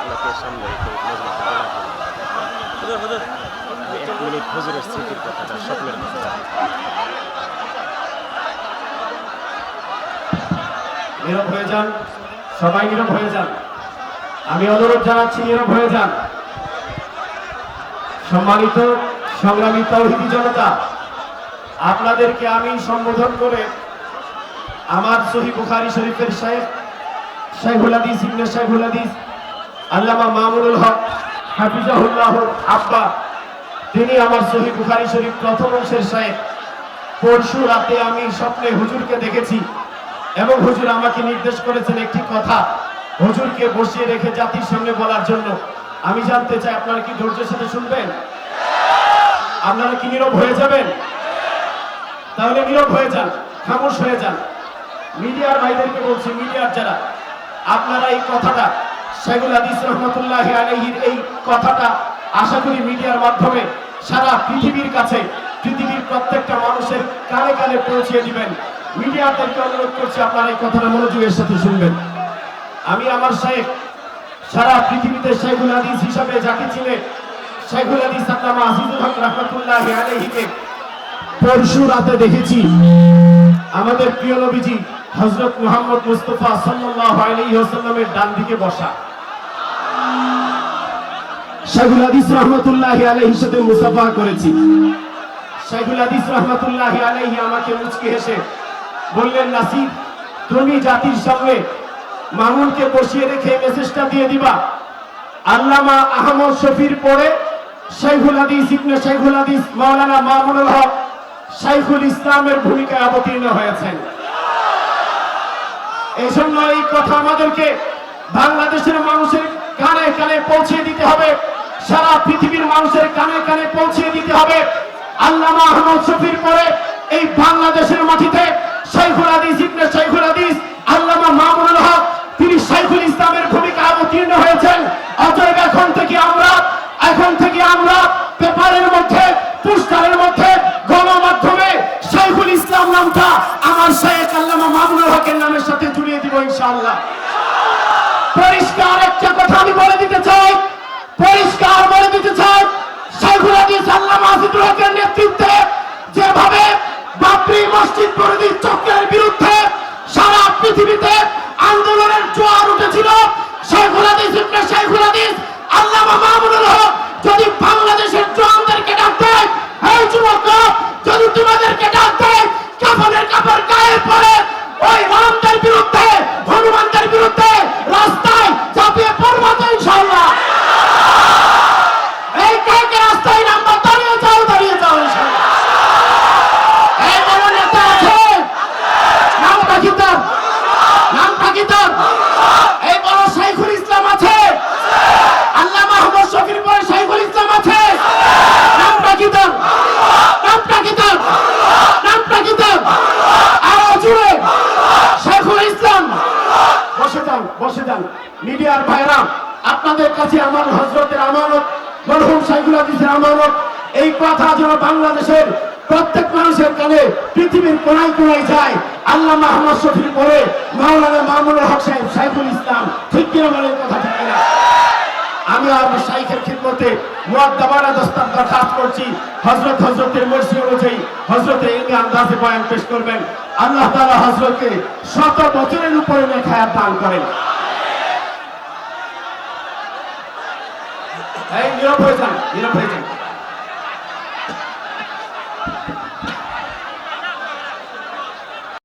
আপনাকে সামনে রেখে মজমাকে বলার জন্য 1 মিনিট হুজুরের স্মৃতির কথাটা, স্বপ্নের কথা। নীরব হয়ে যান, সবাই নীরব হয়ে যান। আমি অনুরোধ জানাচ্ছি নীরব হয়ে যান। সম্মানিত সংগ্রামী তাওহীদি জনতা, আপনাদেরকে আমি সম্বোধন করে আমার সহিহ বুখারী শরীফের শাইখুল হাদিস ইবনে শাইখুল হাদিস আল্লামা মামুনুল হক হাফিজাহুল্লাহ আব্বা, তিনি আমার সহিহ বুখারী শরীফ প্রথম অংশের শাইখ। পরশু রাতে আমি স্বপ্নে হুজুরকে দেখেছি এবং হুজুর আমাকে নির্দেশ করেছেন একটি কথা হুজুরকে বসিয়ে রেখে জাতির সামনে বলার জন্য। আমি জানতে চাই আপনারা কি ধৈর্যের সাথে শুনবেন? আপনারা কি নীরব হয়ে যাবেন? তাহলে নীরব হয়ে যান, খামোশ হয়ে যান। মিডিয়ার ভাইদেরকে বলছি, মিডিয়ার যারা, আপনারা এই কথাটা শাইখুল হাদিস রহমাতুল্লাহি আলাইহির এই কথাটা আশা করি মিডিয়ার মাধ্যমে সারা পৃথিবীর কাছে, পৃথিবীর প্রত্যেকটা মানুষের কানে কানে পৌঁছে দিবেন। মিডিয়াদেরকে অনুরোধ করছি আপনারা এই কথাটা মনোযোগের সাথে শুনবেন। আমি আমার শাইখ, সারা পৃথিবীতে শাইখুল হাদিস হিসাবে যাকে চিনে, শাইখুল হাদিস আল্লামা আজিজুল হক রাহমাতুল্লাহি আলাইহিকে পরশু রাতে দেখেছি আমাদের প্রিয় নবীজি হযরত মুহাম্মদ মুস্তাফা সাল্লাল্লাহু আলাইহি ওয়াসাল্লামের ডান দিকে বসা। শাইখুল হাদিস রাহমাতুল্লাহি আলাইহির সাথে মুসাফা করেছি। শাইখুল হাদিস রাহমাতুল্লাহি আলাইহি আমাকে মুচকি হেসে বললেন, নাসির, তুমি জাতির সামনে মামুনকে বসিয়ে রেখে মেসেজটা দিয়ে দিবা আল্লামা আহমদ শফির পরে শাইখুল হাদিস ইবনে শাইখুল হাদিস মাওলানা মামুনুল হক শাইখুল ইসলামের ভূমিকায় অবতীর্ণ হয়েছেন। এই জন্য এই কথা আমাদেরকে বাংলাদেশের মানুষের কানে কানে পৌঁছে দিতে হবে, সারা পৃথিবীর মানুষের কানে কানে পৌঁছে দিতে হবে। আল্লামা আহমদ শফির পরে এই বাংলাদেশের মাটিতে শাইখুল হাদিস ইবনে শাইখুল হাদিস আল্লামা মামুনুল হক তিনি শাইখুল ইসলামের ভূমিকায় অবতীর্ণ হয়েছেন। অতএব এখন থেকে আমরা পেপারের মধ্যে, পোস্টারের মধ্যে, গণমাধ্যমে শাইখুল ইসলাম নামটা আমার শাইখ আল্লামা মামুনুল হকের নামের সাথে জুড়িয়ে দিব ইনশাআল্লাহ। পরিষ্কার একটা কথা আমি বলে দিতে চাই, শাইখুল হাদিস আল্লামা আজিজুল হকের নেতৃত্বে যেভাবে বাবরি মসজিদ বিরোধী চক্রের বিরুদ্ধে সারা পৃথিবীতে আন্দোলনের জোয়ার উঠেছিল, শাইখুল হাদিস ইবনে শাইখুল হাদিস আল্লামা মামুনুল হক যদি বাংলাদেশের জওয়ানদেরকে ডাক দেয়, এই যুবকরা, যদি তোমাদেরকে ডাক দেয় কাফনের কাপড় গায়ে পরে ওই রামদের বিরুদ্ধে, হনুমানদের বিরুদ্ধে রাস্তায় ঝাঁপিয়ে পড়বা তো ইনশাআল্লাহ। এই কে রাস্তায় নামবা? দাঁড়িয়ে যাও ইনশাআল্লাহ। এই বড় নেতা আছে, নামটা কি তার? এই বড় শাইখুল ইসলাম আছে, আল্লামা আহমদ শফির পরে শাইখুল ইসলাম আছে, নামটা কি তার? আরো জুড়ে শাইখুল ইসলাম। বসে যান মিডিয়ার ভাইরা, আপনাদের কাছে আমার হযরতের আমানত, মরহুম শাইখুল হাদিসের আমানত, এই কথা যেন বাংলাদেশের প্রত্যেক মানুষের কানে, পৃথিবীর কোনায় কোনায় যায়। আল্লামা আহমদ শফির পরে মাওলানা মামুনুল হক সাহেব শাইখুল ইসলাম, ঠিক কিনা বলেন? কথা ঠিক কিনা? আমি আমার শাইখের খিদমতে মুআদ্দাবানা দস্তার দরখাস্ত করছি, হযরতের মর্জি অনুযায়ী হযরতে ইলমে আন্দাজে বয়ান পেশ করবেন। আল্লাহ তাআলা হযরতকে 100 বছরের উপরে নেখায়াত দান করেন। এই নীরব হয়ে যান।